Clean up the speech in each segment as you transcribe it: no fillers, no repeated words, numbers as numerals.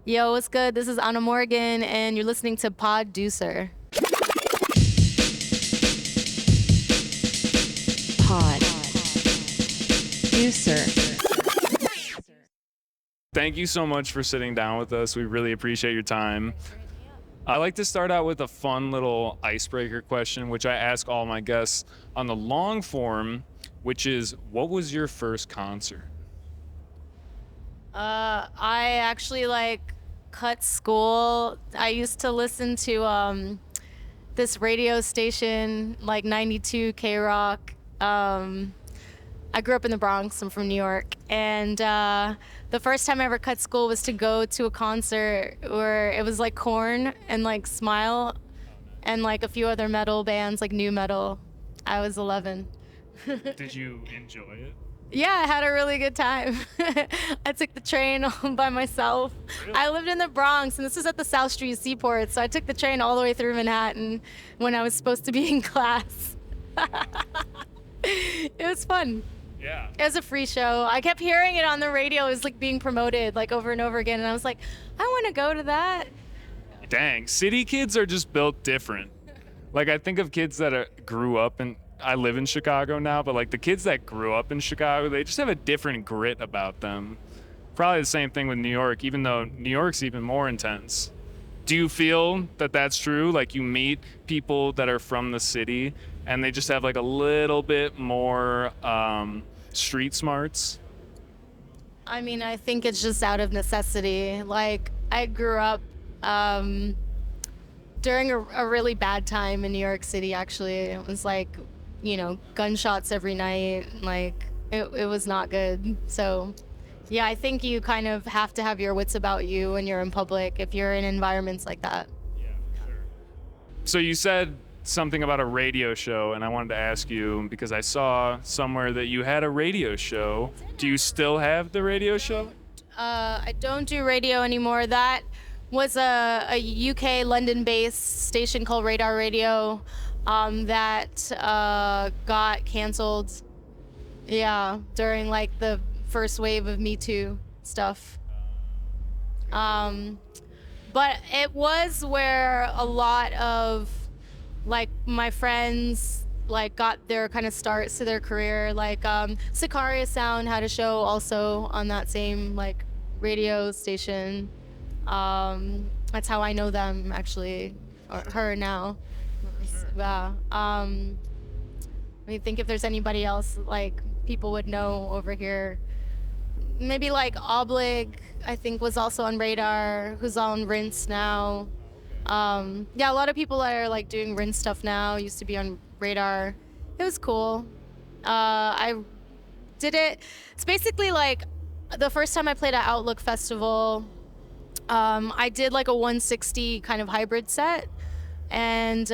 Yo, what's good? This is Anna Morgan, and you're listening to Poducer. Poducer. Thank you so much for sitting down with us. We really appreciate your time. I like to start out with a fun little icebreaker question, which I ask all my guests on the long form, which is, what was your first concert? I actually cut school. I used to listen to this radio station, like 92 K Rock. I grew up in the Bronx. I'm from New York, and the first time I ever cut school was to go to a concert where it was like Korn and like Smile and like a few other metal bands, like new metal. I was 11. Did you enjoy it? Yeah, I had a really good time. I took the train all by myself. Really? I lived in the Bronx, and this was at the South Street Seaport, so I took the train all the way through Manhattan when I was supposed to be in class. It was fun. Yeah. It was a free show. I kept hearing it on the radio. It was like being promoted like over and over again, and I was like, I want to go to that. Dang, city kids are just built different. Like, I think of kids that grew up in, I live in Chicago now, but like the kids that grew up in Chicago, they just have a different grit about them. Probably the same thing with New York, even though New York's even more intense. Do you feel that that's true? Like, you meet people that are from the city and they just have like a little bit more street smarts? I mean, I think it's just out of necessity. Like, I grew up during a really bad time in New York City, actually. It was like, gunshots every night. Like, it was not good. So, yeah, I think you kind of have to have your wits about you when you're in public if you're in environments like that. Yeah, for sure. So you said something about a radio show, and I wanted to ask you, because I saw somewhere that you had a radio show. Do you still have the radio show? I don't do radio anymore. That was a UK London-based station called Radar Radio that got canceled. Yeah, during like the first wave of Me Too stuff. But it was where a lot of like my friends like got their kind of starts to their career. Like Sicaria Sound had a show also on that same like radio station. That's how I know them actually, or her now. Yeah. Let me think if there's anybody else like people would know over here. Maybe like Oblig, I think, was also on Radar, who's on Rinse now. Yeah, a lot of people that are like doing Rinse stuff now used to be on Radar. It was cool. I did it. It's basically like the first time I played at Outlook Festival. I did like a 160 kind of hybrid set, and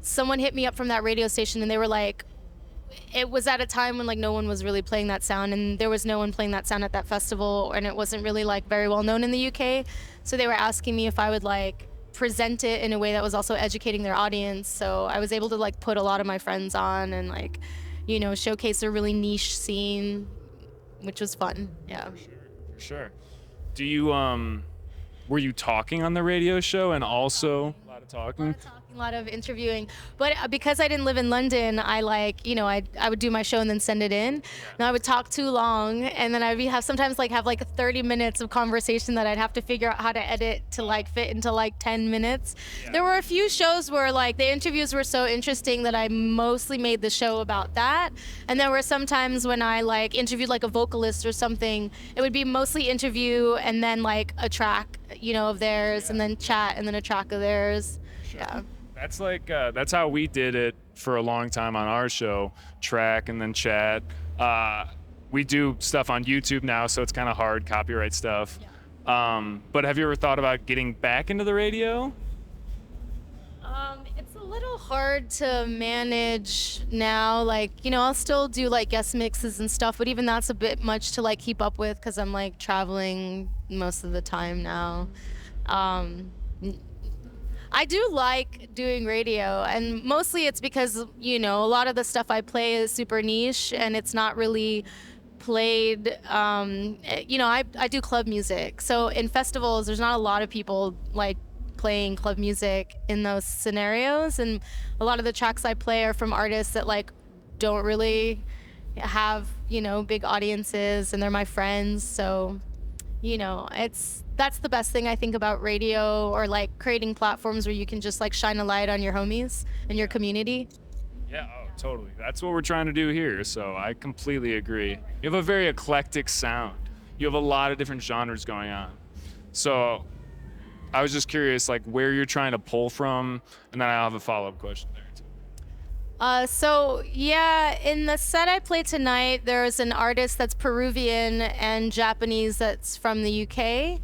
someone hit me up from that radio station, and they were like, it was at a time when like no one was really playing that sound, and there was no one playing that sound at that festival, and it wasn't really like very well known in the UK. So they were asking me if I would like present it in a way that was also educating their audience. So I was able to like put a lot of my friends on and like, showcase a really niche scene, which was fun. Yeah. For sure. Do you were you talking on the radio show and also a lot of talking? A lot of interviewing, but because I didn't live in London, I I would do my show and then send it in. And I would talk too long, and then I'd sometimes have 30 minutes of conversation that I'd have to figure out how to edit to like fit into like 10 minutes. Yeah. There were a few shows where like the interviews were so interesting that I mostly made the show about that. And there were some times when I like interviewed like a vocalist or something. It would be mostly interview and then like a track, of theirs, and then chat and then a track of theirs. Sure. Yeah. That's like that's how we did it for a long time on our show, track and then chat. We do stuff on YouTube now, so it's kind of hard, copyright stuff. Yeah. But have you ever thought about getting back into the radio? It's a little hard to manage now. Like, I'll still do like guest mixes and stuff, but even that's a bit much to like keep up with because I'm like traveling most of the time now. I do like doing radio, and mostly it's because, a lot of the stuff I play is super niche, and it's not really played, I do club music. So in festivals, there's not a lot of people like playing club music in those scenarios. And a lot of the tracks I play are from artists that like don't really have, big audiences, and they're my friends. So, that's the best thing I think about radio, or like creating platforms where you can just like shine a light on your homies and your community. Yeah, oh, totally. That's what we're trying to do here, so I completely agree. You have a very eclectic sound. You have a lot of different genres going on. So I was just curious, like, where you're trying to pull from, and then I'll have a follow-up question there, too. In the set I played tonight, there's an artist that's Peruvian and Japanese that's from the UK.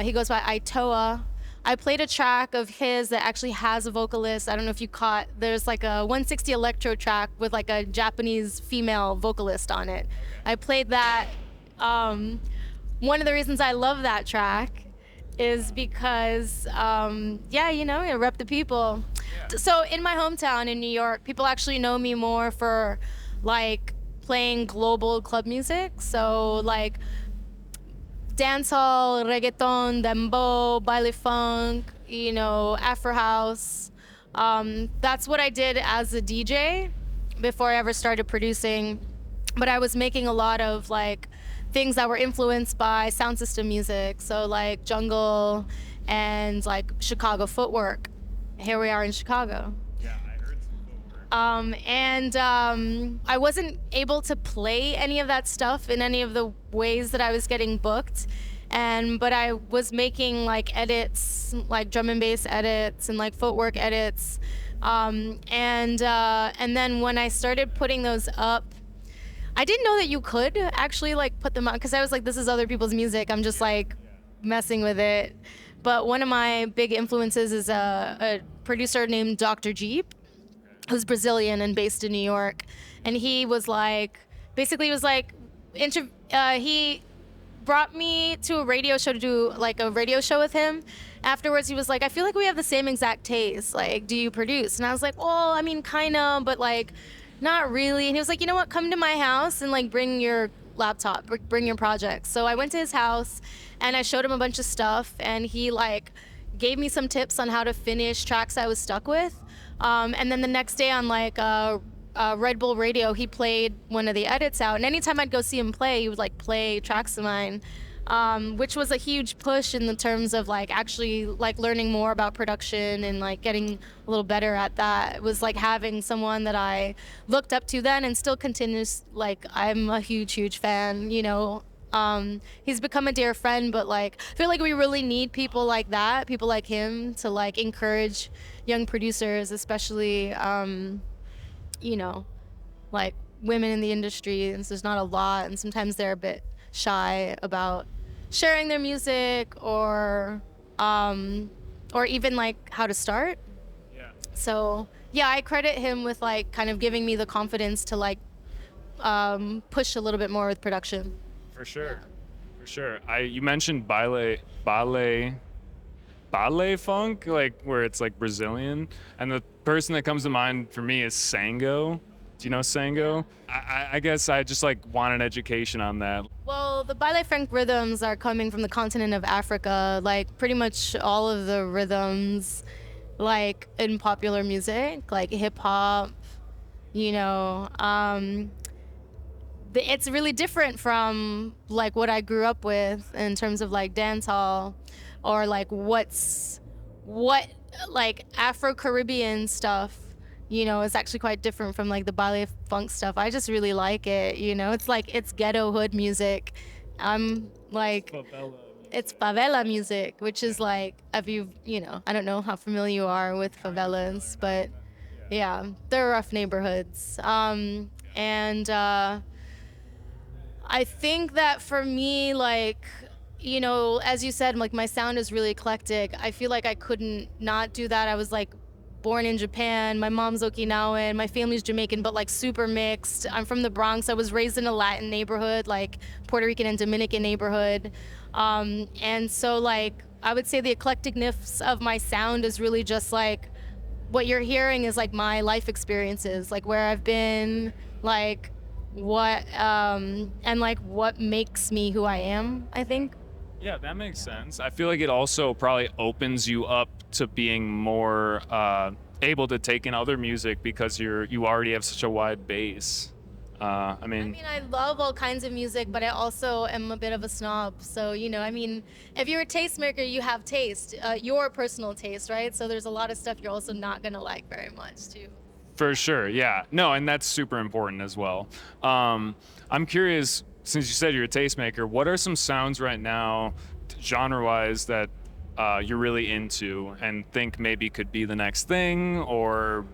He goes by Aitoa. I played a track of his that actually has a vocalist. I don't know if you caught, there's like a 160 electro track with like a Japanese female vocalist on it. I played that. One of the reasons I love that track is because, I rep the people. Yeah. So in my hometown in New York, people actually know me more for like playing global club music. So like dancehall, reggaeton, dembow, baile funk, Afro house. That's what I did as a DJ before I ever started producing. But I was making a lot of like things that were influenced by sound system music. So like jungle and like Chicago footwork. Here we are in Chicago. Yeah, I heard some footwork. I wasn't able to play any of that stuff in any of the ways that I was getting booked. But I was making like edits, like drum and bass edits and like footwork edits. And then when I started putting those up, I didn't know that you could actually like put them on, because I was like, this is other people's music. I'm just like messing with it. But one of my big influences is a producer named Dr. Jeep, who's Brazilian and based in New York. And he was like, he brought me to a radio show to do like a radio show with him. Afterwards, he was like, I feel like we have the same exact taste. Like, do you produce? And I was like, well, I mean, kind of, but like, not really. And he was like, you know what, come to my house and like bring your laptop, bring your projects. So I went to his house and I showed him a bunch of stuff, and he like gave me some tips on how to finish tracks I was stuck with. And then the next day on like Red Bull Radio, he played one of the edits out. And anytime I'd go see him play, he would like play tracks of mine, which was a huge push in the terms of like actually like learning more about production and like getting a little better at that. It was like having someone that I looked up to then and still continues. Like I'm a huge fan, he's become a dear friend, but like I feel like we really need people like that, people like him, to like encourage young producers, especially like women in the industry. And so there's not a lot, and sometimes they're a bit shy about sharing their music or even like how to start. Yeah. So yeah, I credit him with like kind of giving me the confidence to like push a little bit more with production. For sure. For sure. You mentioned baile funk, like where it's like Brazilian, and the person that comes to mind for me is Sango. Do you know Sango? I guess I just like want an education on that. Well, the baile funk rhythms are coming from the continent of Africa. Like pretty much all of the rhythms, like in popular music, like hip hop, it's really different from like what I grew up with in terms of like dancehall, or like what like Afro-Caribbean stuff, is actually quite different from like the baile funk stuff. I just really like it, it's like, it's ghetto hood music. I'm like, it's favela music, which is like, if you I don't know how familiar you are with favelas, but yeah, they're rough neighborhoods. I think that for me, like, as you said, like my sound is really eclectic. I feel like I couldn't not do that. I was like born in Japan. My mom's Okinawan. My family's Jamaican, but like super mixed. I'm from the Bronx. I was raised in a Latin neighborhood, like Puerto Rican and Dominican neighborhood. And so like, I would say the eclecticness of my sound is really just like, what you're hearing is like my life experiences, like where I've been, like and like what makes me who I am, I think. Yeah, that makes sense. I feel like it also probably opens you up to being more able to take in other music because you already have such a wide base. I I mean, mean, I love all kinds of music, but I also am a bit of a snob. So, I mean, if you're a tastemaker, you have taste, your personal taste, right? So there's a lot of stuff you're also not gonna like very much, too. for sure, yeah. No, and that's super important as well. I'm curious, since you said you're a tastemaker, what are some sounds right now, genre-wise, that you're really into and think maybe could be the next thing, or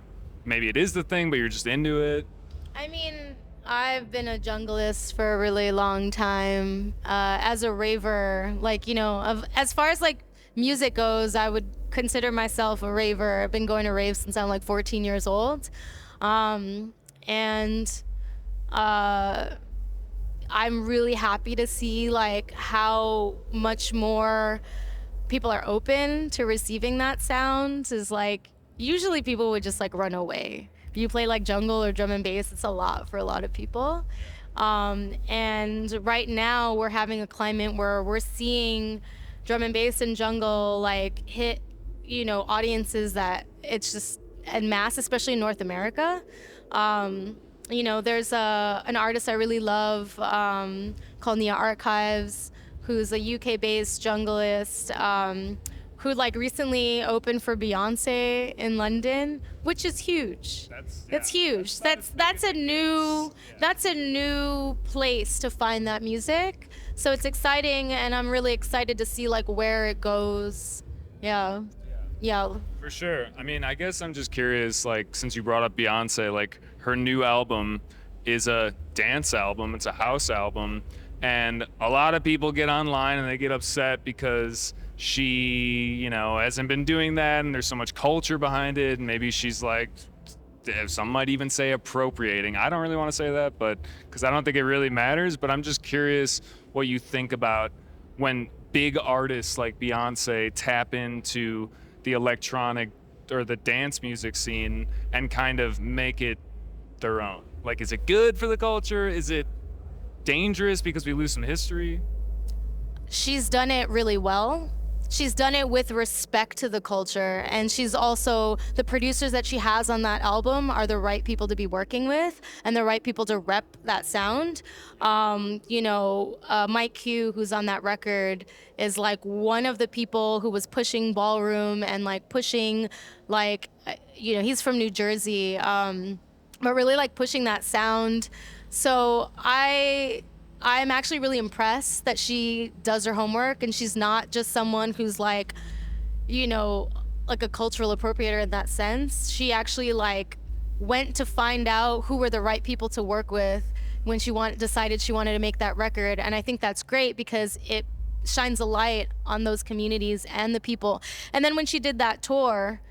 maybe it is the thing, but you're just into it? I mean, I've been a junglist for a really long time. As a raver, like, as far as like music goes, I would consider myself a raver. I've been going to raves since I'm like 14 years old. And uh, I'm really happy to see like how much more people are open to receiving that sound. Is like usually people would just like run away. If you play like jungle or drum and bass, it's a lot for a lot of people. And right now we're having a climate where we're seeing drum and bass and jungle like hit, audiences that it's just en masse, especially in North America. There's an artist I really love called Nia Archives, who's a UK-based junglist, who like recently opened for Beyonce in London, which is huge. It's huge. That's a new place to find that music. So it's exciting, and I'm really excited to see like where it goes. Yeah. Yeah. For sure. I mean, I guess I'm just curious, like, since you brought up Beyonce, like, her new album is a dance album, it's a house album, and a lot of people get online and they get upset because she, hasn't been doing that, and there's so much culture behind it, and maybe she's like, some might even say appropriating. I don't really want to say that, but because I don't think it really matters, but I'm just curious what you think about when big artists like Beyonce tap into the electronic or the dance music scene and kind of make it their own. Like, is it good for the culture? Is it dangerous because we lose some history? She's done it really well. She's done it with respect to the culture, and she's also, the producers that she has on that album are the right people to be working with and the right people to rep that sound. Mike Q, who's on that record, is like one of the people who was pushing ballroom and like pushing, like, he's from New Jersey, but really like pushing that sound. So I'm actually really impressed that she does her homework, and she's not just someone who's like, like a cultural appropriator in that sense. She actually like went to find out who were the right people to work with when she decided she wanted to make that record. And I think that's great because it shines a light on those communities and the people. And then when she did that tour,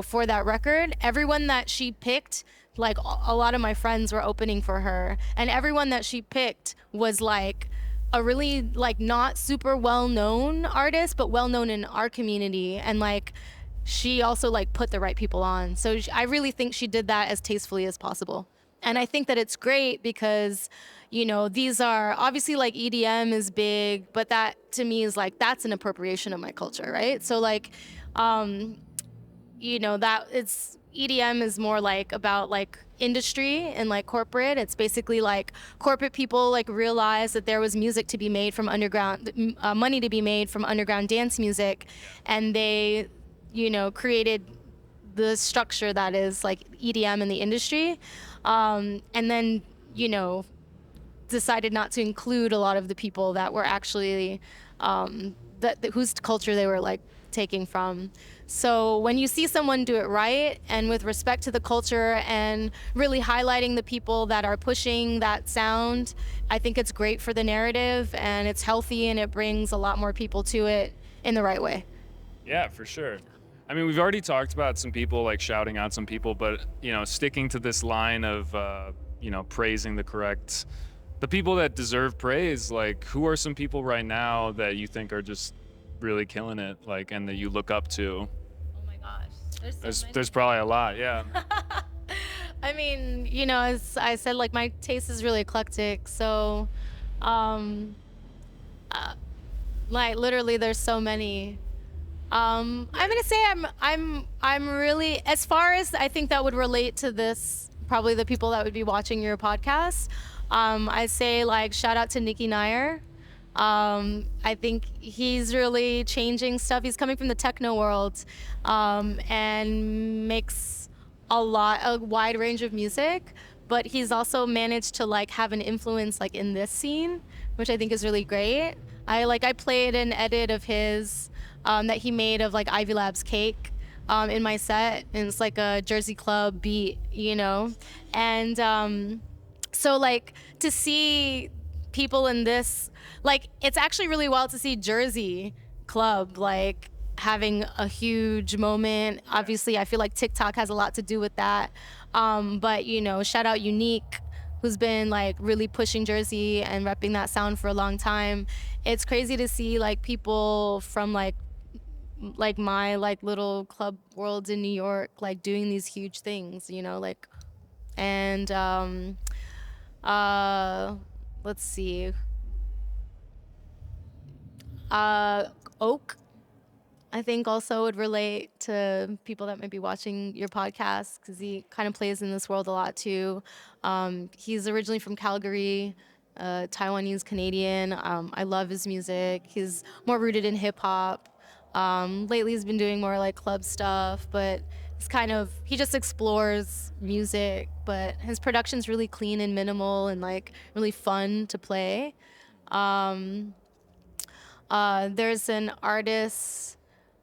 for that record, everyone that she picked, like a lot of my friends were opening for her, and everyone that she picked was like a really like not super well known artist, but well known in our community. And like she also like put the right people on. So I really think she did that as tastefully as possible. And I think that it's great because, these are obviously like EDM is big, but that to me is like, that's an appropriation of my culture, right? So like, that it's EDM is more like about like industry and like corporate. It's basically like corporate people like realized that there was music to be made from underground, money to be made from underground dance music, and they, created the structure that is like EDM in the industry, and then decided not to include a lot of the people that were actually whose culture they were like taking from. So when you see someone do it right and with respect to the culture and really highlighting the people that are pushing that sound, I think it's great for the narrative, and it's healthy, and it brings a lot more people to it in the right way. Yeah, for sure. I mean, we've already talked about some people like shouting out some people, but sticking to this line of praising the people that deserve praise. Like, who are some people right now that you think are just really killing it, like, and that you look up to? Oh my gosh, There's probably a lot, yeah. I mean, as I said, like my taste is really eclectic. So, um, like literally, there's so many. I'm gonna say I'm really, as far as I think that would relate to this, probably the people that would be watching your podcast. I'd say like shout out to Nikki Nair. I think he's really changing stuff. He's coming from the techno world, and makes a wide range of music. But he's also managed to like have an influence like in this scene, which I think is really great. I played an edit of his that he made of like Ivy Lab's Cake in my set, and it's like a Jersey Club beat, and so like to see people in this, like it's actually really wild to see Jersey Club like having a huge moment. Obviously, I feel like TikTok has a lot to do with that, but shout out Unique, who's been like really pushing Jersey and repping that sound for a long time. It's crazy to see like people from like my like little club worlds in New York like doing these huge things, like, and uh let's see, Oak, I think also would relate to people that might be watching your podcast because he kind of plays in this world a lot too. He's originally from Calgary, Taiwanese Canadian. I love his music. He's more rooted in hip hop. Lately, he's been doing more like club stuff, but he just explores music. But his production's really clean and minimal and like really fun to play. There's an artist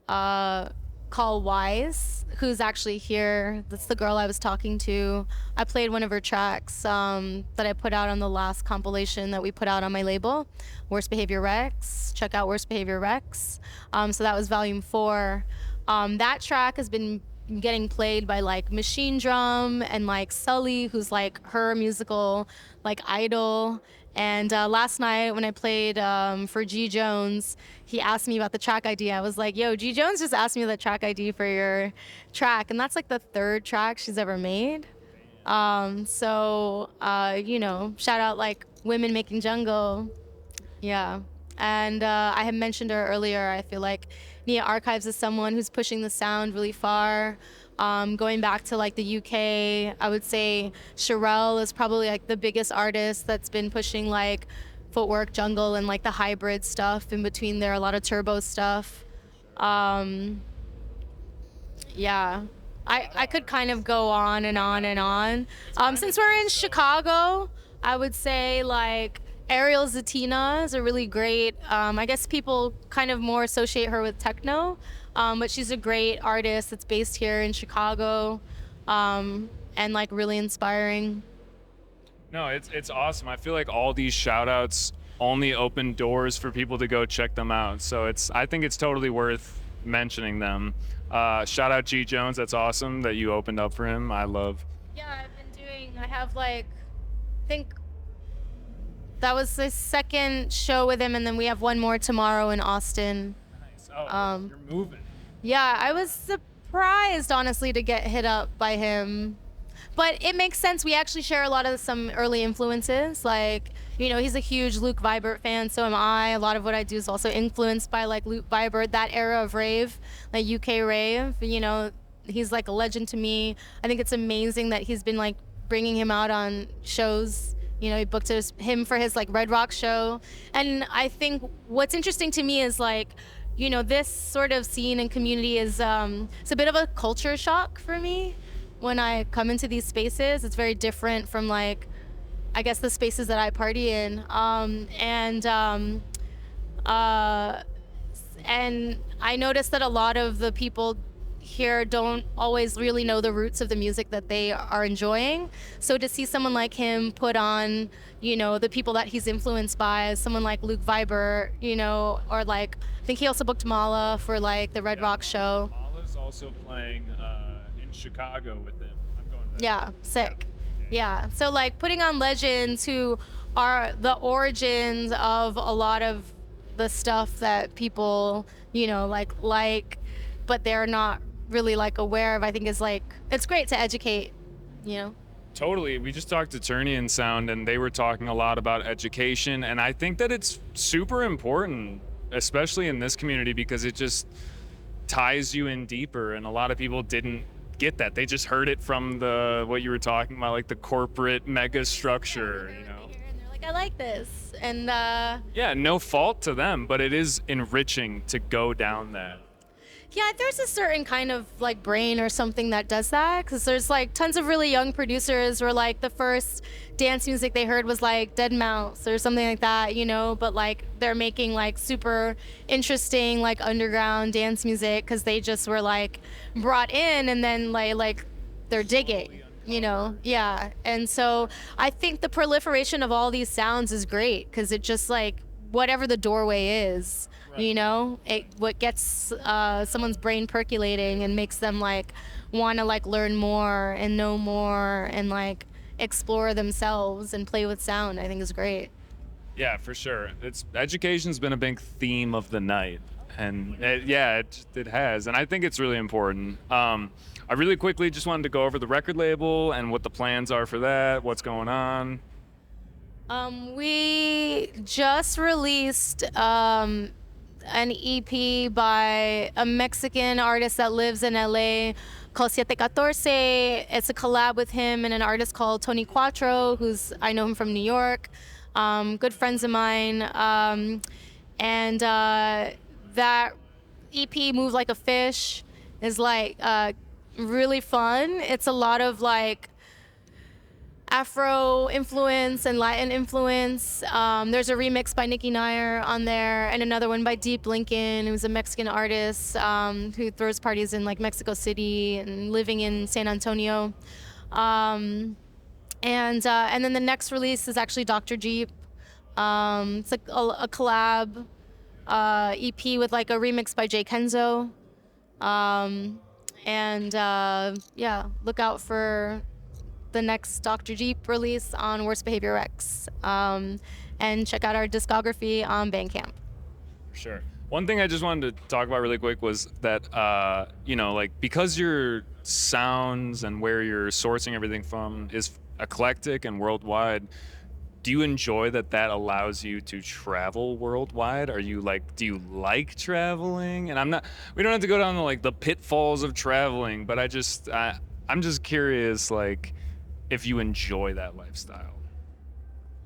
called Wise, who's actually here. That's the girl I was talking to. I played one of her tracks that I put out on the last compilation that we put out on my label, Worst Behavior Rex. Check out Worst Behavior Rex. So that was volume 4. That track has been getting played by like Machine Drum and like Sully, who's like her musical like idol. And last night when I played for G Jones, he asked me about the track ID. I was like, yo, G Jones just asked me the track ID for your track. And that's like the 3rd track she's ever made. So, shout out like Women Making Jungle. Yeah. And I had mentioned her earlier. I feel like Nia Archives is someone who's pushing the sound really far. Going back to like the UK, I would say Sherelle is probably like the biggest artist that's been pushing like footwork jungle and like the hybrid stuff in between there, a lot of turbo stuff. Yeah, I could kind of go on and on and on. Since we're in Chicago, I would say like Ariel Zatina is a really great, I guess people kind of more associate her with techno, but she's a great artist that's based here in Chicago, and like really inspiring. No, it's awesome. I feel like all these shout outs only open doors for people to go check them out. So I think it's totally worth mentioning them. Shout out G Jones. That's awesome that you opened up for him. I have like, I think that was the 2nd show with him, and then we have one more tomorrow in Austin. Nice. Oh, you're moving. Yeah, I was surprised, honestly, to get hit up by him. But it makes sense. We actually share a lot of some early influences. Like, he's a huge Luke Vibert fan, so am I. A lot of what I do is also influenced by, like, Luke Vibert, that era of rave, like UK rave. He's, like, a legend to me. I think it's amazing that he's been, like, bringing him out on shows. He booked him for his, like, Red Rock show. And I think what's interesting to me is, like, this sort of scene and community is it's a bit of a culture shock for me when I come into these spaces. It's very different from like, I guess, the spaces that I party in. And I noticed that a lot of the people here don't always really know the roots of the music that they are enjoying. So to see someone like him put on, the people that he's influenced by, someone like Luke Vibert, or like, I think he also booked Mala for like the Red Rock show. Mala's also playing in Chicago with him. I'm going to that. Yeah, sick. Yeah. So like putting on legends who are the origins of a lot of the stuff that people, like, but they're not really like aware of, I think is like, it's great to educate. Totally. We just talked to Turney and Sound, and they were talking a lot about education, and I think that it's super important, especially in this community, because it just ties you in deeper, and a lot of people didn't get that. They just heard it from the what you were talking about, like the corporate mega structure, They you hear know. and they're like, I like this, and Yeah, no fault to them, but it is enriching to go down that. yeah, there's a certain kind of like brain or something that does that, because there's like tons of really young producers where like the first dance music they heard was like Dead Mouse or something like that, you know, but like they're making like super interesting like underground dance music because they just were like brought in, and then like they're digging, you know. Yeah, and so I think the proliferation of all these sounds is great because it just like whatever the doorway is, you know, what gets someone's brain percolating and makes them like want to like learn more and know more and like explore themselves and play with sound, I think is great. Yeah, for sure. It's education's been a big theme of the night, and it has, and I think it's really important. I really quickly just wanted to go over the record label and what the plans are for that, what's going on. We just released an EP by a Mexican artist that lives in LA called 714. It's a collab with him and an artist called Tony Quattro, who's I know him from New York. Good friends of mine. And that EP, Move Like a Fish, is like really fun. It's a lot of like Afro influence and Latin influence. There's a remix by Nikki Nair on there, and another one by Deep Lincoln, who's a Mexican artist who throws parties in like Mexico City and living in San Antonio. And then the next release is actually Dr. Jeep. It's like a collab EP with like a remix by Jay Kenzo. Yeah, look out for the next Dr. Jeep release on Worst Behavior X. And check out our discography on Bandcamp. Sure. One thing I just wanted to talk about really quick was that, like because your sounds and where you're sourcing everything from is eclectic and worldwide, do you enjoy that allows you to travel worldwide? Do you like traveling? And we don't have to go down to like the pitfalls of traveling, but I'm just curious, like, if you enjoy that lifestyle.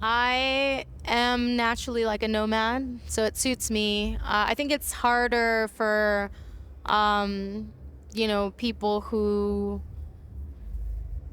I am naturally like a nomad, so it suits me. I think it's harder for, people who,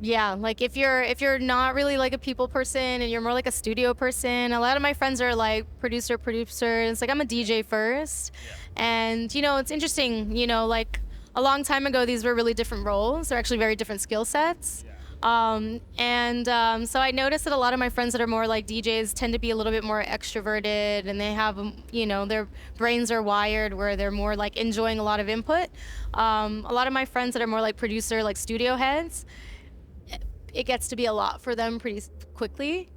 yeah, like if you're not really like a people person and you're more like a studio person. A lot of my friends are like producers. Like I'm a DJ first, and it's interesting. Like a long time ago, these were really different roles. They're actually very different skill sets. So I noticed that a lot of my friends that are more like DJs tend to be a little bit more extroverted, and they have, their brains are wired where they're more like enjoying a lot of input. A lot of my friends that are more like producer, like studio heads, it gets to be a lot for them pretty quickly,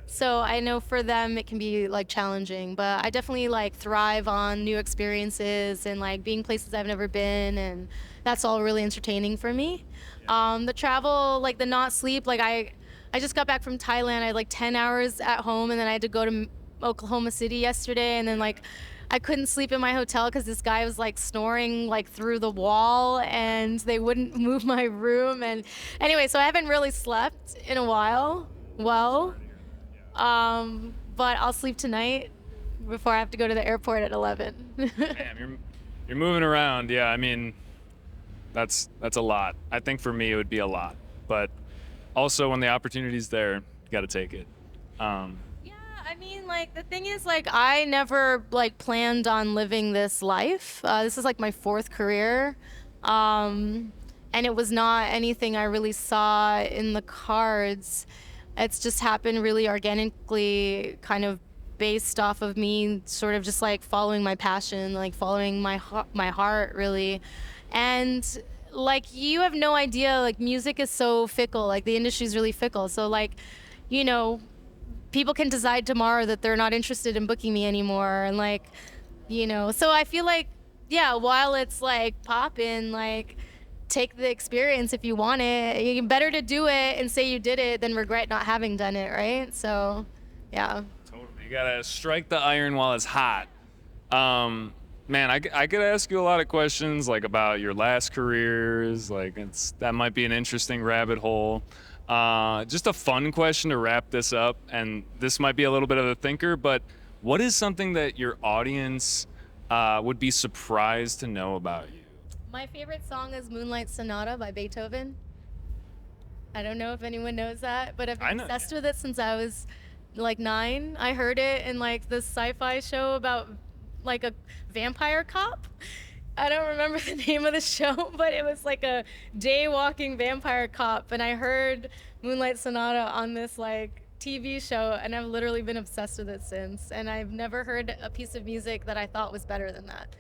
So I know for them it can be like challenging, but I definitely like thrive on new experiences and like being places I've never been, and that's all really entertaining for me. The travel, like the not sleep, like I just got back from Thailand. I had like 10 hours at home, and then I had to go to Oklahoma City yesterday, and then like I couldn't sleep in my hotel because this guy was like snoring like through the wall, and they wouldn't move my room. And anyway, so I haven't really slept in a while. Well, but I'll sleep tonight before I have to go to the airport at 11. Man, you're moving around. Yeah, I mean, that's a lot. I think for me it would be a lot, but also when the opportunity's there, you got to take it. Yeah, I mean, like the thing is, like I never like planned on living this life. This is like my fourth career, and it was not anything I really saw in the cards. It's just happened really organically, kind of based off of me sort of just like following my passion, like following my heart really. And like you have no idea, like music is so fickle, like the industry is really fickle. So like, people can decide tomorrow that they're not interested in booking me anymore, and like, so I feel like, yeah, while it's like poppin', like take the experience if you want it. Better to do it and say you did it than regret not having done it, right? So, yeah. Totally. You gotta strike the iron while it's hot. Man, I could ask you a lot of questions like about your last careers. Like that might be an interesting rabbit hole. Just a fun question to wrap this up, and this might be a little bit of a thinker, but what is something that your audience would be surprised to know about you? My favorite song is Moonlight Sonata by Beethoven. I don't know if anyone knows that, but I've I been know. obsessed with it since I was like 9. I heard it in like this sci-fi show about like a vampire cop. I don't remember the name of the show, but it was like a day walking vampire cop, and I heard Moonlight Sonata on this like TV show, and I've literally been obsessed with it since. And I've never heard a piece of music that I thought was better than that.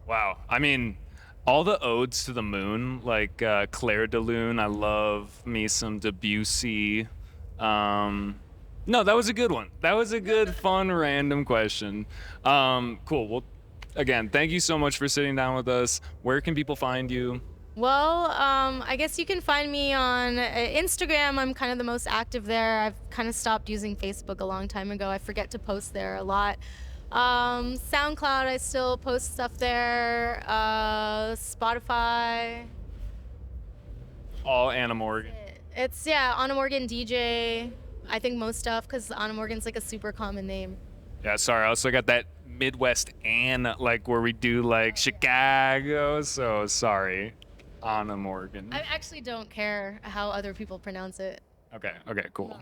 Wow. I mean, all the odes to the moon, like Claire de Lune. I love me some Debussy. No, that was a good one. That was a good, fun, random question. Cool. Well, again, thank you so much for sitting down with us. Where can people find you? Well, I guess you can find me on Instagram. I'm kind of the most active there. I've kind of stopped using Facebook a long time ago. I forget to post there a lot. SoundCloud, I still post stuff there. Spotify. All Anna Morgan. It's, yeah, Anna Morgan DJ. I think most stuff, because Anna Morgan's like a super common name. Yeah, sorry. I also got that Midwest Anna, like where we do like Chicago. So sorry, Anna Morgan. I actually don't care how other people pronounce it. Okay. Cool.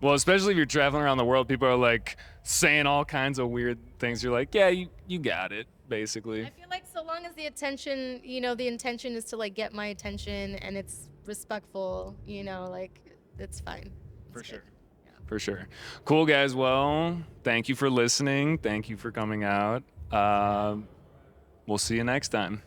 Well, especially if you're traveling around the world, people are like saying all kinds of weird things. You're like, yeah, you got it, basically. I feel like so long as the attention, the intention is to like get my attention and it's respectful, like it's fine. For It's sure. good. For sure. Cool, guys. Well, thank you for listening. Thank you for coming out. We'll see you next time.